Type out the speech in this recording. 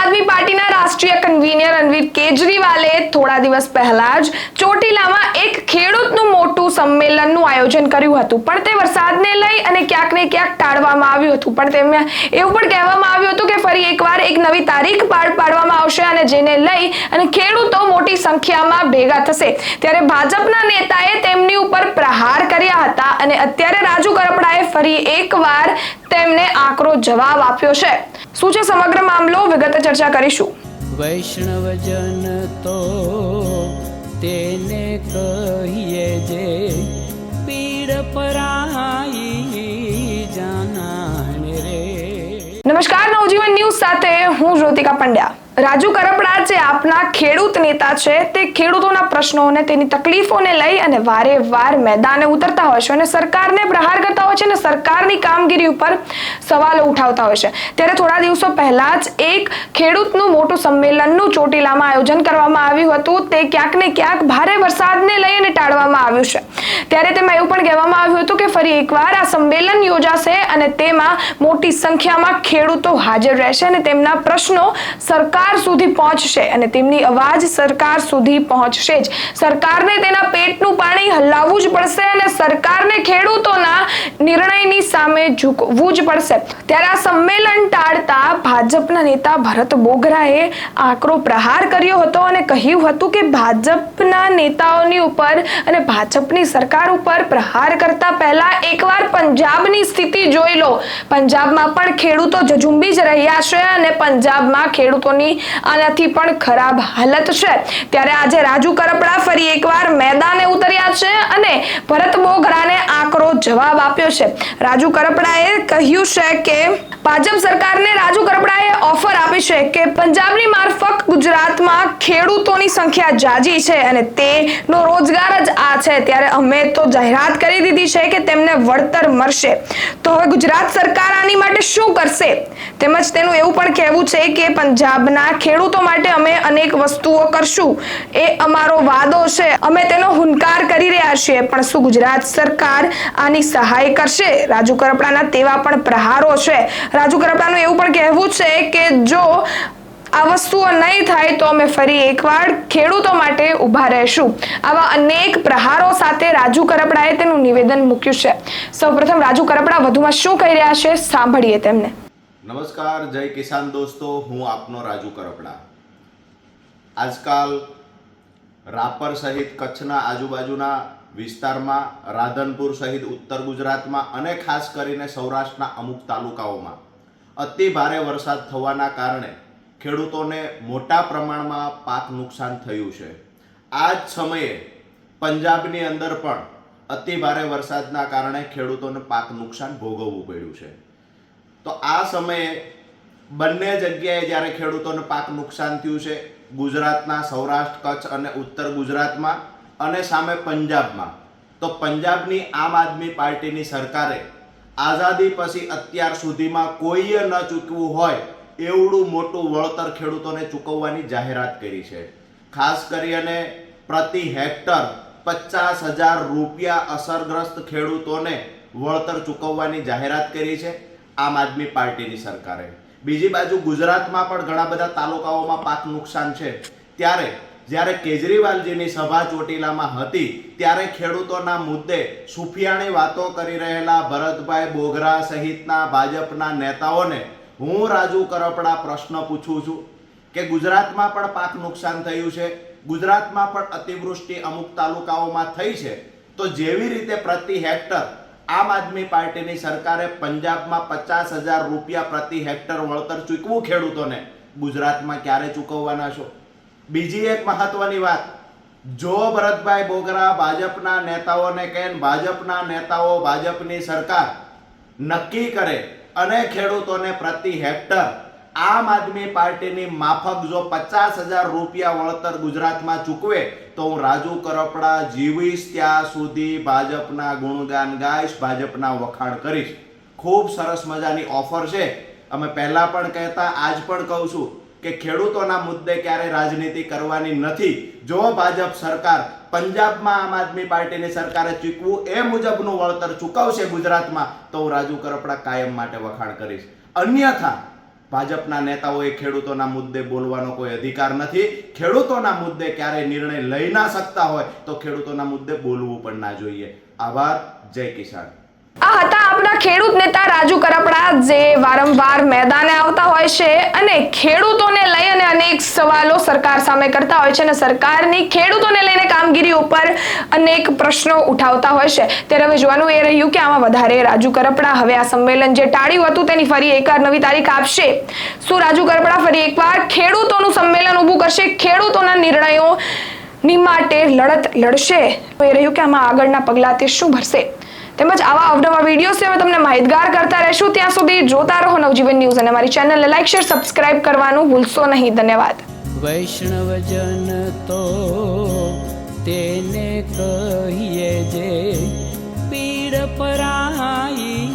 આદમી પાર્ટીના રાષ્ટ્રીય કન્વીનર અરવિંદ કેજરીવાલે થોડા દિવસ પહેલા જ ચોટીલામાં એક ખેડૂતનું મોટું સંમેલનનું આયોજન કર્યું હતું, પણ તે વરસાદને લઈ અને ક્યાંક ને ક્યાંક ટાળવામાં આવ્યું હતું। પણ તેમાં એવું પણ કહેવામાં આવ્યું હતું કે ફરી એકવાર એક નવી તારીખ પાડવામાં આવશે અને જેને લઈ અને ખેડૂતો મોટી સંખ્યામાં ભેગા થશે। ત્યારે ભાજપના નેતાએ તેમની ઉપર પ્રહાર કર્યા હતા અને અત્યારે રાજુ કરપડાએ ફરી એકવાર તેમને આકરો જવાબ આપ્યો છે। શું છે સમગ્ર મામલો, વિગતે ચર્ચા કરીશું। વૈષ્ણવજન તો તેને કહીએ જે પીડ પરાઈ જાનાને રે। નમસ્કાર, નવજીવન ન્યૂઝ સાથે હું જ્યોતિકા પંડ્યા। રાજુ કરપડા જે આપના ખેડૂત નેતા છે, તે ખેડૂતોના પ્રશ્નો અને તેની તકલીફોને લઈ અને વારે વાર મેદાને ઉતરતા હોય છે અને સરકારને પ્રહાર કરતા હોય છે અને સરકારની કામગીરી ઉપર સવાલો ઉઠાવતા હોય છે। ત્યારે થોડા દિવસો પહેલા જ એક ખેડૂતનું મોટું સંમેલનનું ચોટીલામાં આયોજન કરવામાં આવ્યું હતું, તે ક્યાંક ને ક્યાંક ભારે વરસાદને લઈ અને ટાળવામાં આવ્યું છે। ત્યારે તેમાં એવું પણ કહેવામાં આવ્યું હતું કે ફરી એકવાર આ સંમેલન યોજાશે અને તેમાં મોટી સંખ્યામાં ખેડૂતો હાજર રહેશે અને તેમના પ્રશ્નો સરકાર સુધી પહોંચશે અને તેમની અવાજ સરકાર સુધી પહોંચશે જ। સરકારને તેના પેટનું પાણી હલાવવું જ પડશે અને સરકારને ખેડૂતોના નિર્ણયની સામે ઝૂકવું જ પડશે। ત્યારે આ સંમેલન ટાળતા ભાજપના નેતા ભરત બોગરાએ આકરો પ્રહાર કર્યો હતો અને કહ્યું હતું કે ભાજપના નેતાઓની ઉપર અને ભાજપની સરકાર ઉપર પ્રહાર કરતા પહેલા એકવાર પંજાબની સ્થિતિ જોઈ લો। પંજાબમાં પણ ખેડૂતો ઝઝુંબી જ રહ્યા છે અને પંજાબમાં ખેડૂતોની આનાથી પણ ખરાબ હાલત છે। ત્યારે આજે રાજુ કરપડા ફરી એકવાર મેદાને ઉતર્યા છે અને ભરત બોગરાને આકરો જવાબ આપ્યો છે। રાજુ કરપડાએ કહ્યું છે કે ભાજપ સરકારને રાજુ કરપડાએ ઓફર આપી છે કે પંજાબની મારફત ગુજરાતમાં ખેડૂતોની સંખ્યા જાજી છે અને તેનો રોજગાર જ આ છે। ત્યારે અમે તો જાહેરાત કરી દીધી છે કે તેમને વળતર મળશે। તો હવે ગુજરાત સરકાર આની માટે શું કરશે? તેમજ તેનું એવું પણ કહેવું છે કે પંજાબના ખેડૂતો માટે અમે અનેક વસ્તુઓ કરશું, એ અમારો વાદો છે, અમે તેનો હુંકાર કરી રહ્યા છીએ, પણ શું ગુજરાત સરકાર આની સહાય કરશે? રાજુ કરપડાના તેવા પણ પ્રહારો છે। રાજુ કરપડાનું એવું પણ કહેવું છે કે જો આ વસ્તુઓ નહીં થાય તો અમે ફરી એકવાર ખેડૂતો માટે ઊભા રહેશું। આવા અનેક પ્રહારો સાથે રાજુ કરપડાએ તેનું નિવેદન મૂક્યું છે। સૌપ્રથમ રાજુ કરપડા વધુમાં શું કહી રહ્યા છે, સાંભળીએ તેમને। નમસ્કાર, જય કિસાન દોસ્તો, હું આપનો રાજુ કરપડા। આજકાલ રાપર સહિત કચ્છના આજુબાજુના વિસ્તારમાં, રાધનપુર સહિત ઉત્તર ગુજરાતમાં અને ખાસ કરીને સૌરાષ્ટ્રના અમુક તાલુકાઓમાં અતિ ભારે વરસાદ થવાના કારણે ખેડૂતોને મોટા પ્રમાણમાં પાક નુકસાન થયું છે। આ જ સમયે પંજાબની અંદર પણ અતિ ભારે વરસાદના કારણે ખેડૂતોને પાક નુકસાન ભોગવવું પડ્યું છે। તો આ સમયે બંને જગ્યાએ જ્યારે ખેડૂતોને પાક નુકસાન થયું છે, ગુજરાતના સૌરાષ્ટ્ર, કચ્છ અને ઉત્તર ગુજરાતમાં અને સામે પંજાબમાં, તો પંજાબની આમ આદમી પાર્ટીની સરકારે આઝાદી પછી અત્યાર સુધીમાં કોઈએ ન ચૂકવું હોય એવડું મોટું વળતર ખેડૂતોને ચૂકવવાની જાહેરાત કરી છે। ખાસ કરીને પ્રતિ હેક્ટર 50,000 રૂપિયા અસરગ્રસ્ત ખેડૂતોને વળતર ચૂકવવાની જાહેરાત કરી છે આમ આદમી પાર્ટીની સરકારે। બીજી બાજુ ગુજરાતમાં પણ ઘણા બધા તાલુકાઓમાં પાક નુકસાન છે। ત્યારે જ્યારે કેજરીવાલજીની સભા ચોટીલામાં હતી ત્યારે ખેડૂતોના મુદ્દે સુફિયાણી વાતો કરી રહેલા ભરતભાઈ બોગરા સહિતના ભાજપના નેતાઓને હું રાજુ કરપડા પ્રશ્ન પૂછું છું કે ગુજરાતમાં પણ પાક નુકસાન થયું છે, ગુજરાતમાં પણ અતિવૃષ્ટિ અમુક તાલુકાઓમાં થઈ છે, તો જેવી રીતે પ્રતિ હેક્ટર આમ આદમી પાર્ટીની સરકારે પંજાબમાં 50,000 રૂપિયા પ્રતિ હેક્ટર વળતર ચૂકવું ખેડૂતોને, ગુજરાતમાં ક્યારે ચૂકવવાના છો? બીજી એક મહત્વની વાત, જો ભરતભાઈ બોગરા ભાજપના નેતાઓને કહે, ભાજપના નેતાઓ ભાજપની સરકાર નક્કી કરે અને ખેડૂતોને પ્રતિ હેક્ટર આમ આદમી પાર્ટીની માફક જો 50,000 રૂપિયા વળતર ગુજરાતમાં ચૂકવે તો હું રાજુ કરપડા જીવીશ ત્યાં સુધી ભાજપના ગુણગાન ગાઈશ, ભાજપના વખાણ કરીશ। ખૂબ સરસ મજાની ઓફર છે। અમે પહેલા પણ કહેતા, આજ પણ કહું છું કે ખેડૂતોના મુદ્દે ક્યારે રાજનીતિ કરવાની નથી। જો ભાજપ સરકાર પંજાબમાં આમ આદમી પાર્ટીની સરકારે ચૂકવું એ મુજબનું વળતર ચૂકવશે ગુજરાતમાં, તો હું રાજુ કરપડા કાયમ માટે વખાણ કરીશ। અન્યથા ભાજપના નેતાઓએ ખેડૂતોના મુદ્દે બોલવાનો કોઈ અધિકાર નથી. ખેડૂતોના મુદ્દે ક્યારેય નિર્ણય લઈ ના શકતા હોય તો ખેડૂતોના મુદ્દે બોલવું પણ ના જોઈએ. આભાર. જય કિસાન. આ હતા આપણા ખેડૂત નેતા રાજુ કરપડા, જે વારંવાર મેદાને આવતા હોય છે અને ખેડૂતોને લઈ અને અનેક સવાલો સરકાર સામે કરતા હોય છે અને સરકારની ખેડૂતોને લઈને કામગીરી ઉપર અનેક પ્રશ્નો ઉઠાવતા હોય છે. ત્યારે હવે જોવાનું એ રહ્યું કે આમાં વધારે રાજુ કરપડા હવે આ સંમેલન જે ટાળ્યું હતું તેની ફરી એકવાર નવી તારીખ આપશે. શું રાજુ કરપડા ફરી એકવાર ખેડૂતોનું સંમેલન ઊભું કરશે, ખેડૂતોના નિર્ણયો ની માટે લડત લડશે? એ રહ્યું કે આમાં આગળના પગલાં તે શું ભરશે. તેમજ આવા અવનવા વિડીયોઝ અમે તમને માહિતગાર કરતા રહેશું. ત્યાં સુધી જોતા રહો નવજીવન ન્યૂઝ અને અમારી ચેનલને લાઈક, શેર, સબસ્ક્રાઇબ કરવાનું ભૂલશો નહીં. ધન્યવાદ. વૈષ્ણવજન તો તેને કહીએ જે પીડ પરાઈ.